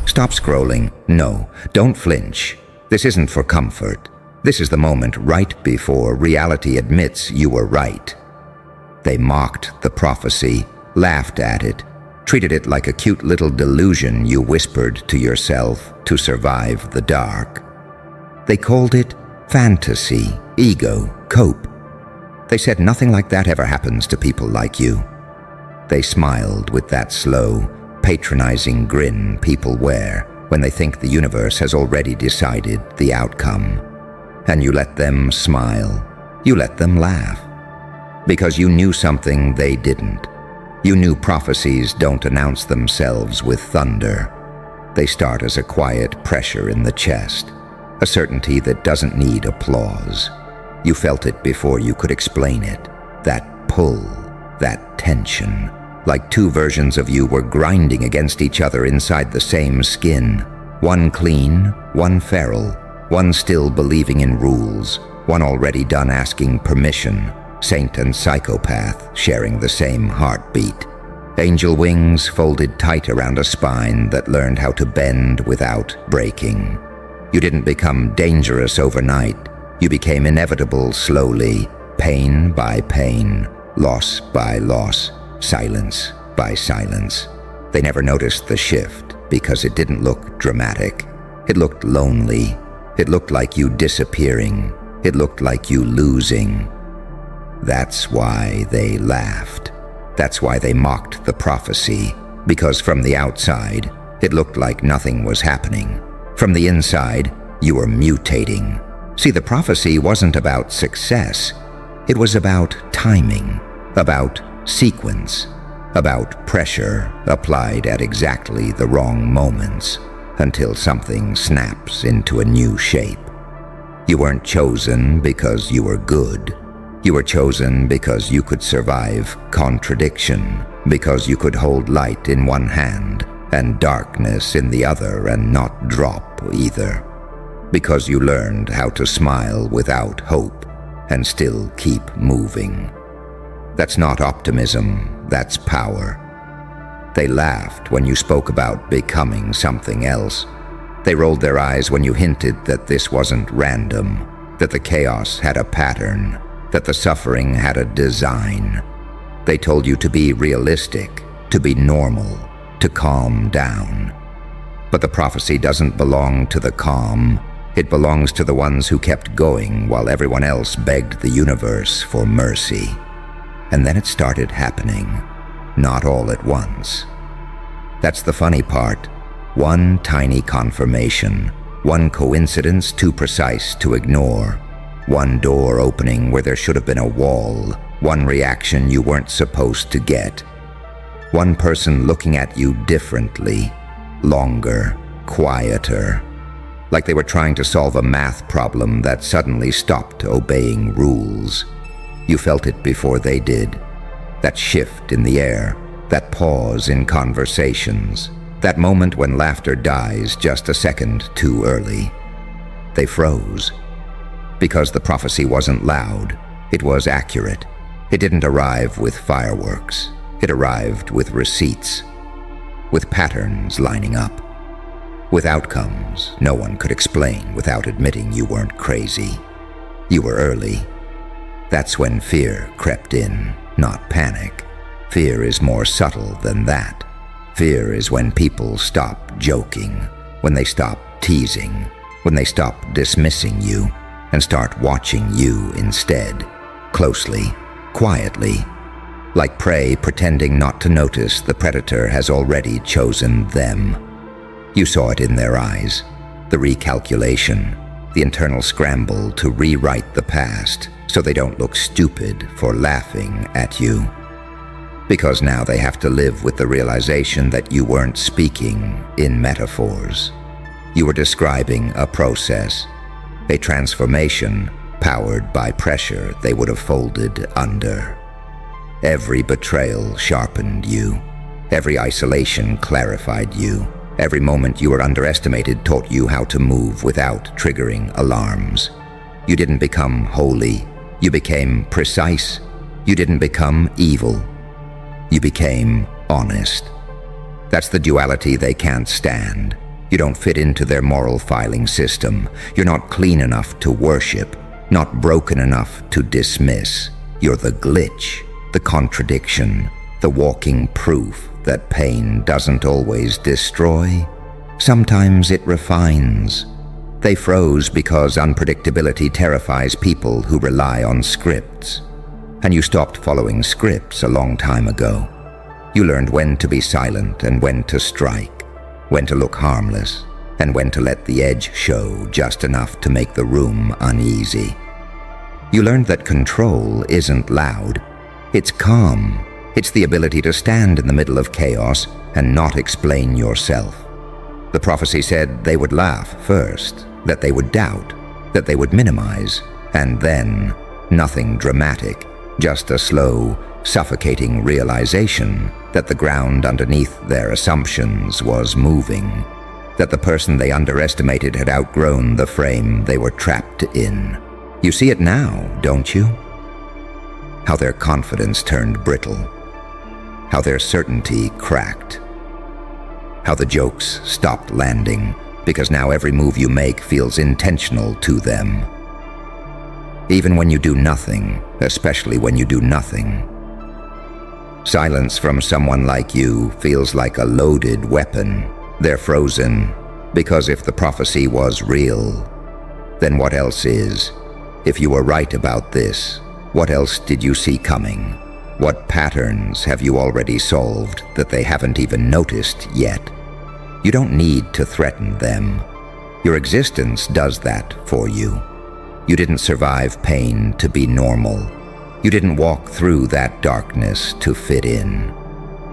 Stop scrolling. No, don't flinch. This isn't for comfort. This is the moment right before reality admits you were right. They mocked the prophecy, laughed at it, treated it like a cute little delusion you whispered to yourself to survive the dark. They called it fantasy, ego, cope. They said nothing like that ever happens to people like you. They smiled with that slow, patronizing grin people wear when they think the universe has already decided the outcome. And you let them smile. You let them laugh. Because you knew something they didn't. You knew prophecies don't announce themselves with thunder. They start as a quiet pressure in the chest, a certainty that doesn't need applause. You felt it before you could explain it. That pull, that tension, like two versions of you were grinding against each other inside the same skin. One clean, one feral, one still believing in rules, one already done asking permission. Saint and psychopath sharing the same heartbeat. Angel wings folded tight around a spine that learned how to bend without breaking. You didn't become dangerous overnight. You became inevitable slowly, pain by pain, loss by loss, silence by silence. They never noticed the shift because it didn't look dramatic. It looked lonely. It looked like you disappearing. It looked like you losing. That's why they laughed. That's why they mocked the prophecy, because from the outside, it looked like nothing was happening. From the inside, you were mutating. See, the prophecy wasn't about success. It was about timing, about sequence, about pressure applied at exactly the wrong moments until something snaps into a new shape. You weren't chosen because you were good. You were chosen because you could survive contradiction, because you could hold light in one hand and darkness in the other and not drop either. Because you learned how to smile without hope and still keep moving. That's not optimism, that's power. They laughed when you spoke about becoming something else. They rolled their eyes when you hinted that this wasn't random, that the chaos had a pattern, that the suffering had a design. They told you to be realistic, to be normal, to calm down. But the prophecy doesn't belong to the calm. It belongs to the ones who kept going while everyone else begged the universe for mercy. And then it started happening, not all at once. That's the funny part. One tiny confirmation, one coincidence too precise to ignore. One door opening where there should have been a wall, one reaction you weren't supposed to get. One person looking at you differently, longer, quieter, like they were trying to solve a math problem that suddenly stopped obeying rules. You felt it before they did. That shift in the air, that pause in conversations, that moment when laughter dies just a second too early. They froze. Because the prophecy wasn't loud, it was accurate. It didn't arrive with fireworks. It arrived with receipts, with patterns lining up, with outcomes no one could explain without admitting you weren't crazy. You were early. That's when fear crept in, not panic. Fear is more subtle than that. Fear is when people stop joking, when they stop teasing, when they stop dismissing you, and start watching you instead, closely, quietly, like prey pretending not to notice the predator has already chosen them. You saw it in their eyes, the recalculation, the internal scramble to rewrite the past so they don't look stupid for laughing at you. Because now they have to live with the realization that you weren't speaking in metaphors. You were describing a process, a transformation powered by pressure they would have folded under. Every betrayal sharpened you. Every isolation clarified you. Every moment you were underestimated taught you how to move without triggering alarms. You didn't become holy. You became precise. You didn't become evil. You became honest. That's the duality they can't stand. You don't fit into their moral filing system. You're not clean enough to worship, not broken enough to dismiss. You're the glitch, the contradiction, the walking proof that pain doesn't always destroy. Sometimes it refines. They froze because unpredictability terrifies people who rely on scripts. And you stopped following scripts a long time ago. You learned when to be silent and when to strike, when to look harmless, and when to let the edge show just enough to make the room uneasy. You learned that control isn't loud, it's calm. It's the ability to stand in the middle of chaos and not explain yourself. The prophecy said they would laugh first, that they would doubt, that they would minimize, and then nothing dramatic, just a slow, suffocating realization that the ground underneath their assumptions was moving, that the person they underestimated had outgrown the frame they were trapped in. You see it now, don't you? How their confidence turned brittle, how their certainty cracked, how the jokes stopped landing because now every move you make feels intentional to them. Even when you do nothing, especially when you do nothing. Silence from someone like you feels like a loaded weapon. They're frozen, because if the prophecy was real, then what else is? If you were right about this, what else did you see coming? What patterns have you already solved that they haven't even noticed yet? You don't need to threaten them. Your existence does that for you. You didn't survive pain to be normal. You didn't walk through that darkness to fit in.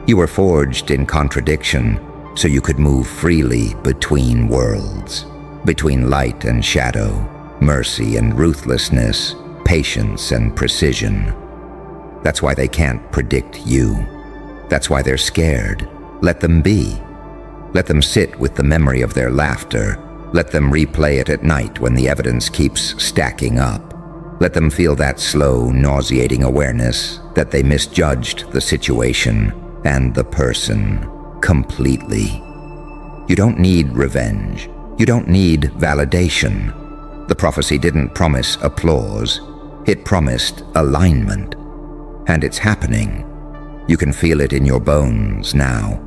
You were forged in contradiction so you could move freely between worlds, between light and shadow, mercy and ruthlessness, patience and precision. That's why they can't predict you. That's why they're scared. Let them be. Let them sit with the memory of their laughter. Let them replay it at night when the evidence keeps stacking up. Let them feel that slow, nauseating awareness that they misjudged the situation and the person completely. You don't need revenge. You don't need validation. The prophecy didn't promise applause. It promised alignment. And it's happening. You can feel it in your bones now.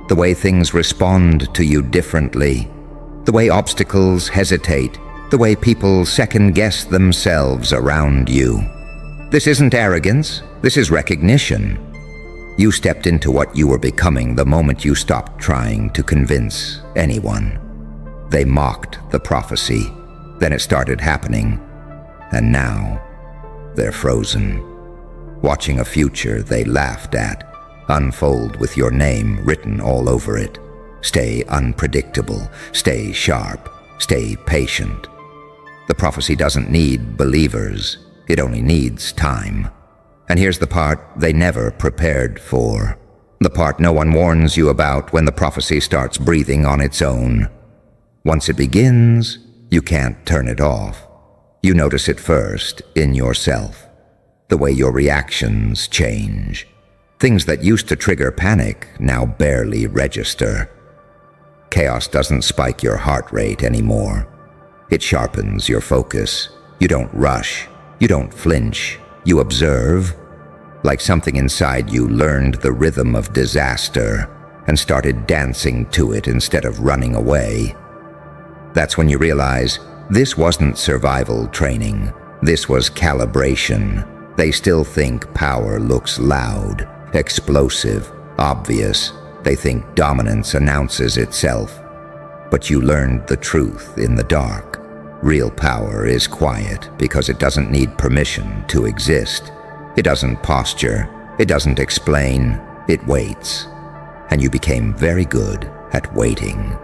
The way things respond to you differently. The way obstacles hesitate. The way people second-guess themselves around you. This isn't arrogance. This is recognition. You stepped into what you were becoming the moment you stopped trying to convince anyone. They mocked the prophecy. Then it started happening. And now, they're frozen, watching a future they laughed at unfold with your name written all over it. Stay unpredictable, stay sharp, stay patient. The prophecy doesn't need believers, it only needs time. And here's the part they never prepared for. The part no one warns you about when the prophecy starts breathing on its own. Once it begins, you can't turn it off. You notice it first in yourself. The way your reactions change. Things that used to trigger panic now barely register. Chaos doesn't spike your heart rate anymore. It sharpens your focus. You don't rush. You don't flinch. You observe. Like something inside you learned the rhythm of disaster and started dancing to it instead of running away. That's when you realize this wasn't survival training. This was calibration. They still think power looks loud, explosive, obvious. They think dominance announces itself. But you learned the truth in the dark. Real power is quiet because it doesn't need permission to exist. It doesn't posture. It doesn't explain. It waits. And you became very good at waiting.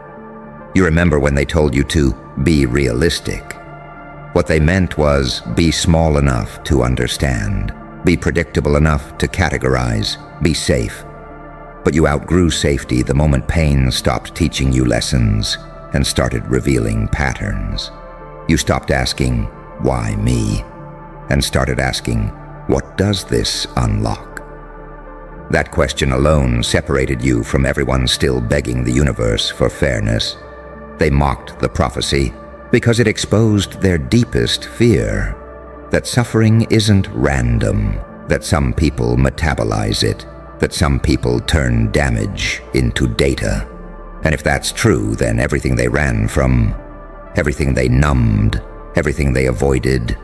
You remember when they told you to be realistic. What they meant was be small enough to understand, be predictable enough to categorize, be safe. But you outgrew safety the moment pain stopped teaching you lessons and started revealing patterns. You stopped asking, why me? And started asking, what does this unlock? That question alone separated you from everyone still begging the universe for fairness. They mocked the prophecy because it exposed their deepest fear, that suffering isn't random, that some people metabolize it, that some people turn damage into data. And if that's true, then everything they ran from, everything they numbed, everything they avoided,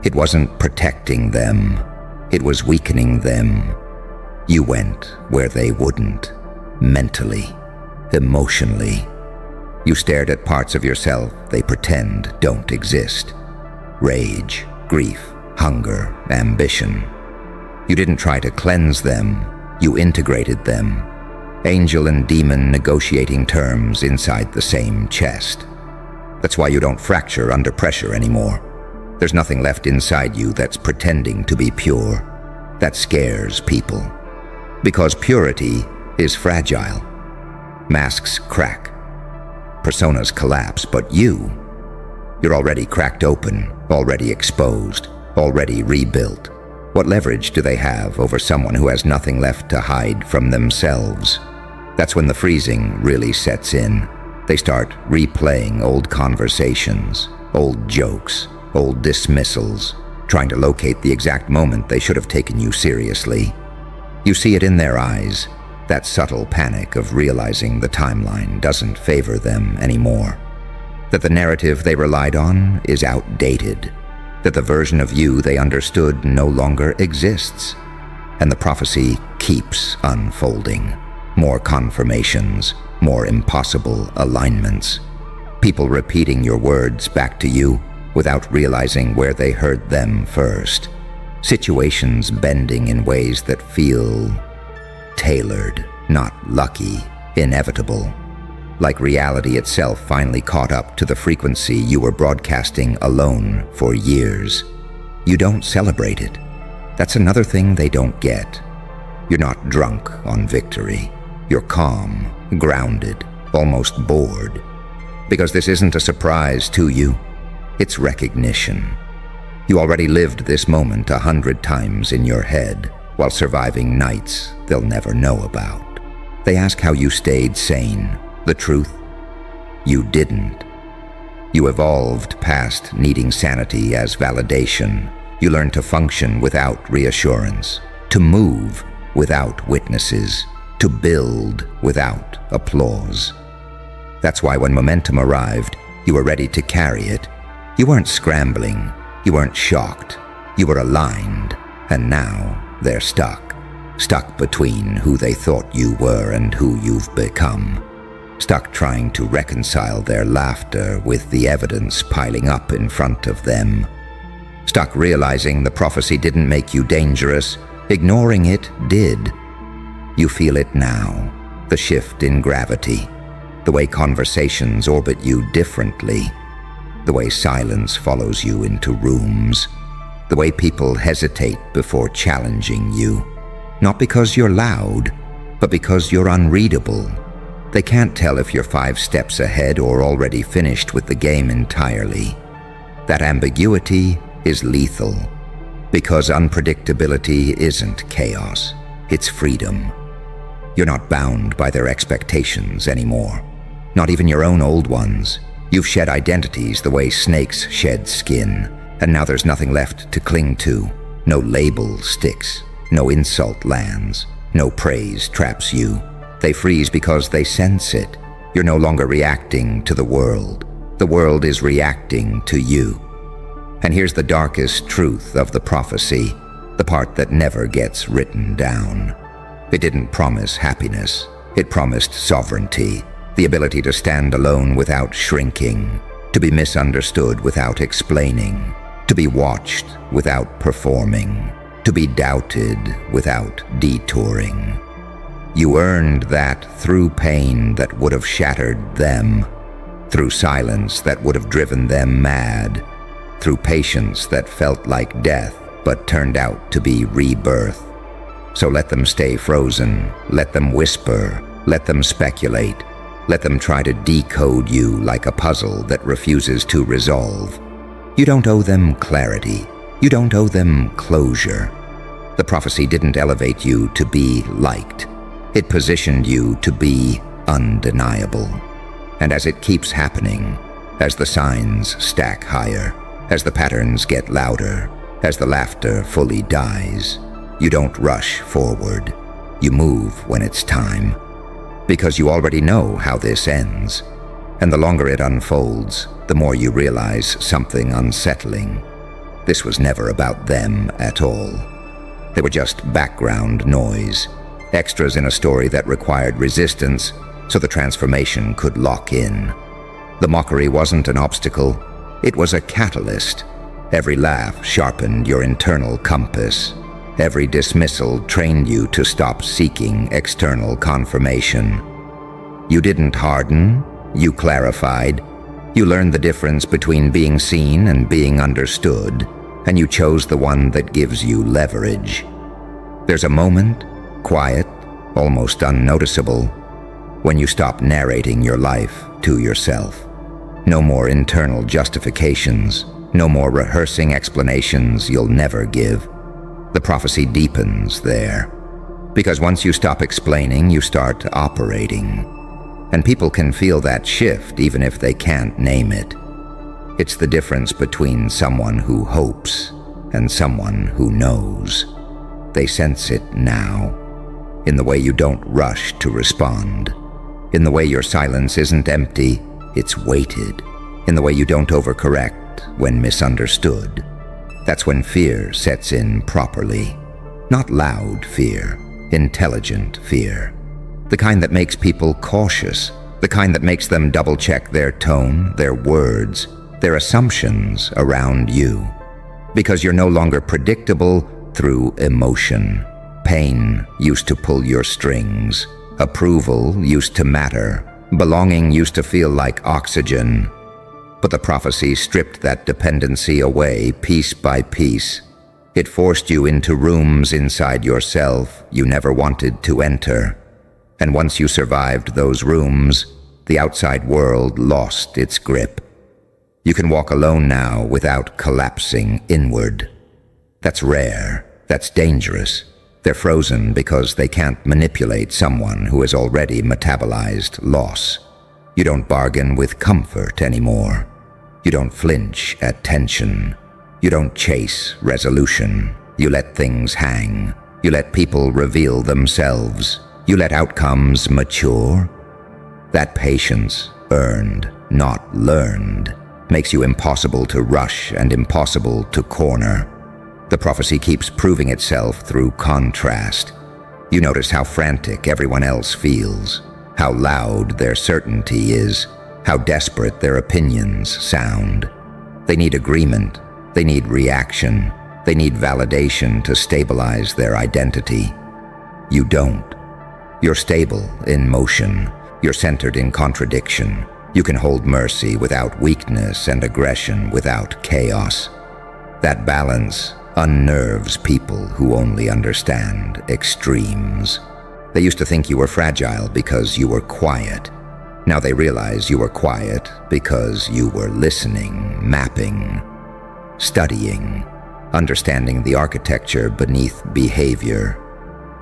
it wasn't protecting them, it was weakening them. You went where they wouldn't, mentally, emotionally. You stared at parts of yourself they pretend don't exist. Rage, grief, hunger, ambition. You didn't try to cleanse them, you integrated them. Angel and demon negotiating terms inside the same chest. That's why you don't fracture under pressure anymore. There's nothing left inside you that's pretending to be pure. That scares people. Because purity is fragile. Masks crack. Personas collapse, but you're already cracked open, already exposed, already rebuilt. What leverage do they have over someone who has nothing left to hide from themselves? That's when the freezing really sets in. They start replaying old conversations, old jokes, old dismissals, trying to locate the exact moment they should have taken you seriously. You see it in their eyes, that subtle panic of realizing the timeline doesn't favor them anymore. That the narrative they relied on is outdated. That the version of you they understood no longer exists. And the prophecy keeps unfolding. More confirmations, more impossible alignments. People repeating your words back to you without realizing where they heard them first. Situations bending in ways that feel tailored, not lucky, inevitable. Like reality itself finally caught up to the frequency you were broadcasting alone for years. You don't celebrate it. That's another thing they don't get. You're not drunk on victory. You're calm, grounded, almost bored. Because this isn't a surprise to you. It's recognition. You already lived this moment 100 times in your head while surviving nights they'll never know about. They ask how you stayed sane. The truth? You didn't. You evolved past needing sanity as validation. You learned to function without reassurance, to move without witnesses, to build without applause. That's why when momentum arrived, you were ready to carry it. You weren't scrambling. You weren't shocked. You were aligned. And now they're stuck. Stuck between who they thought you were and who you've become. Stuck trying to reconcile their laughter with the evidence piling up in front of them. Stuck realizing the prophecy didn't make you dangerous. Ignoring it did. You feel it now. The shift in gravity. The way conversations orbit you differently. The way silence follows you into rooms. The way people hesitate before challenging you. Not because you're loud, but because you're unreadable. They can't tell if you're 5 steps ahead or already finished with the game entirely. That ambiguity is lethal. Because unpredictability isn't chaos, it's freedom. You're not bound by their expectations anymore. Not even your own old ones. You've shed identities the way snakes shed skin, and now there's nothing left to cling to. No label sticks, no insult lands, no praise traps you. They freeze because they sense it. You're no longer reacting to the world. The world is reacting to you. And here's the darkest truth of the prophecy, the part that never gets written down. It didn't promise happiness. It promised sovereignty, the ability to stand alone without shrinking, to be misunderstood without explaining, to be watched without performing, to be doubted without detouring. You earned that through pain that would have shattered them, through silence that would have driven them mad, through patience that felt like death but turned out to be rebirth. So let them stay frozen, let them whisper, let them speculate, let them try to decode you like a puzzle that refuses to resolve. You don't owe them clarity. You don't owe them closure. The prophecy didn't elevate you to be liked. It positioned you to be undeniable. And as it keeps happening, as the signs stack higher, as the patterns get louder, as the laughter fully dies, you don't rush forward. You move when it's time. Because you already know how this ends. And the longer it unfolds, the more you realize something unsettling. This was never about them at all. They were just background noise, extras in a story that required resistance so the transformation could lock in. The mockery wasn't an obstacle, it was a catalyst. Every laugh sharpened your internal compass. Every dismissal trained you to stop seeking external confirmation. You didn't harden, you clarified. You learned the difference between being seen and being understood, and you chose the one that gives you leverage. There's a moment, quiet, almost unnoticeable, when you stop narrating your life to yourself. No more internal justifications, no more rehearsing explanations you'll never give. The prophecy deepens there, because once you stop explaining, you start operating. And people can feel that shift even if they can't name it. It's the difference between someone who hopes and someone who knows. They sense it now, in the way you don't rush to respond, in the way your silence isn't empty, it's weighted, in the way you don't overcorrect when misunderstood. That's when fear sets in properly. Not loud fear, intelligent fear. The kind that makes people cautious, the kind that makes them double-check their tone, their words, their assumptions around you. Because you're no longer predictable through emotion. Pain used to pull your strings. Approval used to matter. Belonging used to feel like oxygen. But the prophecy stripped that dependency away piece by piece. It forced you into rooms inside yourself you never wanted to enter. And once you survived those rooms, the outside world lost its grip. You can walk alone now without collapsing inward. That's rare. That's dangerous. They're frozen because they can't manipulate someone who has already metabolized loss. You don't bargain with comfort anymore. You don't flinch at tension. You don't chase resolution. You let things hang. You let people reveal themselves. You let outcomes mature. That patience, earned, not learned, makes you impossible to rush and impossible to corner. The prophecy keeps proving itself through contrast. You notice how frantic everyone else feels, how loud their certainty is, how desperate their opinions sound. They need agreement, they need reaction, they need validation to stabilize their identity. You don't. You're stable in motion. You're centered in contradiction. You can hold mercy without weakness and aggression without chaos. That balance unnerves people who only understand extremes. They used to think you were fragile because you were quiet. Now they realize you were quiet because you were listening, mapping, studying, understanding the architecture beneath behavior.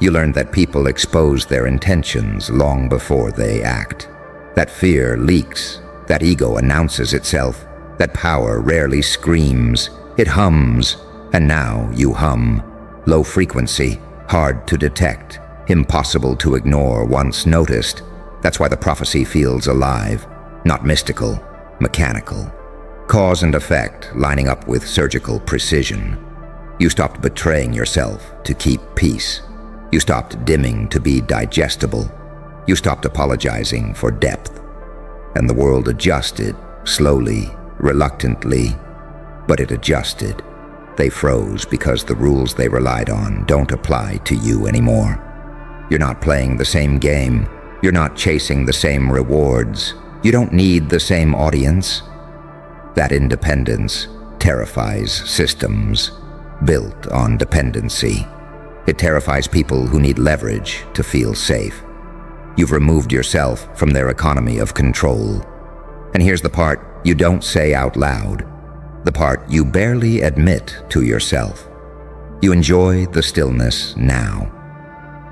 You learn that people expose their intentions long before they act. That fear leaks, that ego announces itself, that power rarely screams, it hums, and now you hum. Low frequency, hard to detect, impossible to ignore once noticed. That's why the prophecy feels alive, not mystical, mechanical. Cause and effect lining up with surgical precision. You stopped betraying yourself to keep peace. You stopped dimming to be digestible. You stopped apologizing for depth. And the world adjusted, slowly, reluctantly, but it adjusted. They froze because the rules they relied on don't apply to you anymore. You're not playing the same game. You're not chasing the same rewards. You don't need the same audience. That independence terrifies systems built on dependency. It terrifies people who need leverage to feel safe. You've removed yourself from their economy of control. And here's the part you don't say out loud, the part you barely admit to yourself. You enjoy the stillness now,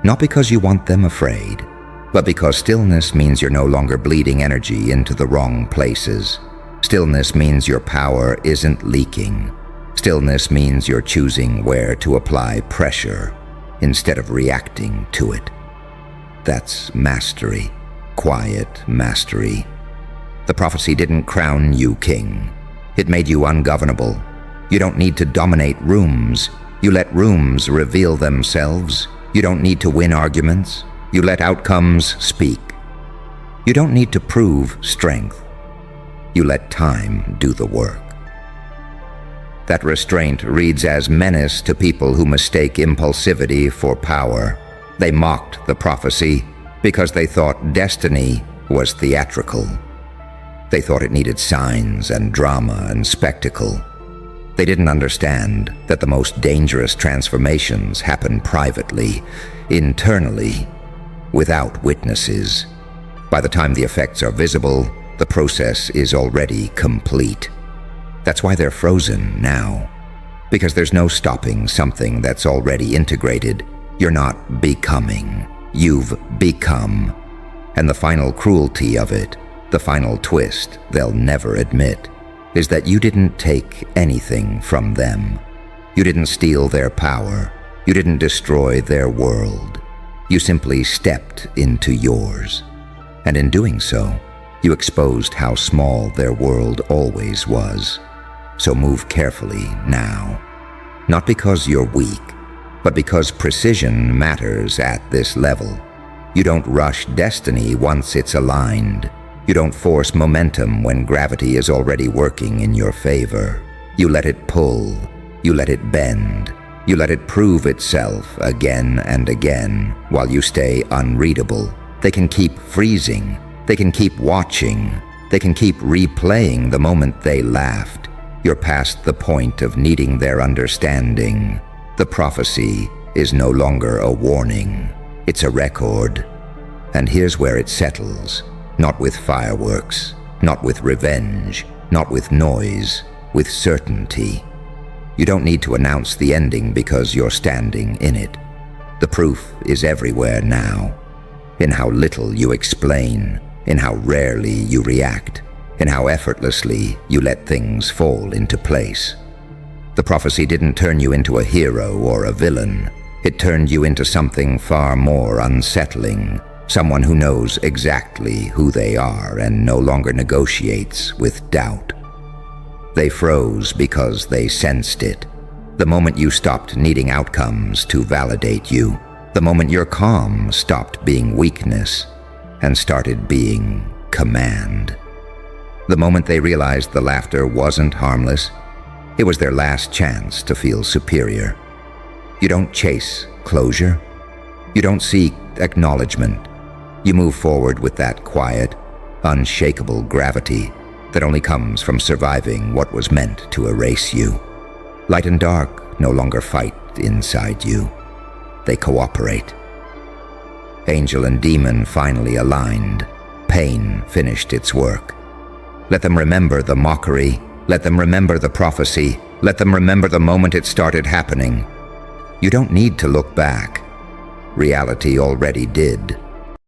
not because you want them afraid, but because stillness means you're no longer bleeding energy into the wrong places. Stillness means your power isn't leaking. Stillness means you're choosing where to apply pressure instead of reacting to it. That's mastery, quiet mastery. The prophecy didn't crown you king. It made you ungovernable. You don't need to dominate rooms. You let rooms reveal themselves. You don't need to win arguments. You let outcomes speak. You don't need to prove strength. You let time do the work. That restraint reads as menace to people who mistake impulsivity for power. They mocked the prophecy because they thought destiny was theatrical. They thought it needed signs and drama and spectacle. They didn't understand that the most dangerous transformations happen privately, internally, without witnesses. By the time the effects are visible, the process is already complete. That's why they're frozen now, because there's no stopping something that's already integrated. You're not becoming, you've become. And the final cruelty of it, the final twist they'll never admit, is that you didn't take anything from them. You didn't steal their power. You didn't destroy their world. You simply stepped into yours. And in doing so, you exposed how small their world always was. So move carefully now. Not because you're weak, but because precision matters at this level. You don't rush destiny once it's aligned. You don't force momentum when gravity is already working in your favor. You let it pull. You let it bend. You let it prove itself again and again while you stay unreadable. They can keep freezing. They can keep watching. They can keep replaying the moment they laughed. You're past the point of needing their understanding. The prophecy is no longer a warning. It's a record. And here's where it settles. Not with fireworks, not with revenge, not with noise, with certainty. You don't need to announce the ending because you're standing in it. The proof is everywhere now. In how little you explain, in how rarely you react, in how effortlessly you let things fall into place. The prophecy didn't turn you into a hero or a villain. It turned you into something far more unsettling. Someone who knows exactly who they are and no longer negotiates with doubt. They froze because they sensed it. The moment you stopped needing outcomes to validate you. The moment your calm stopped being weakness and started being command. The moment they realized the laughter wasn't harmless, it was their last chance to feel superior. You don't chase closure. You don't seek acknowledgement. You move forward with that quiet, unshakable gravity that only comes from surviving what was meant to erase you. Light and dark no longer fight inside you. They cooperate. Angel and demon finally aligned. Pain finished its work. Let them remember the mockery. Let them remember the prophecy. Let them remember the moment it started happening. You don't need to look back. Reality already did.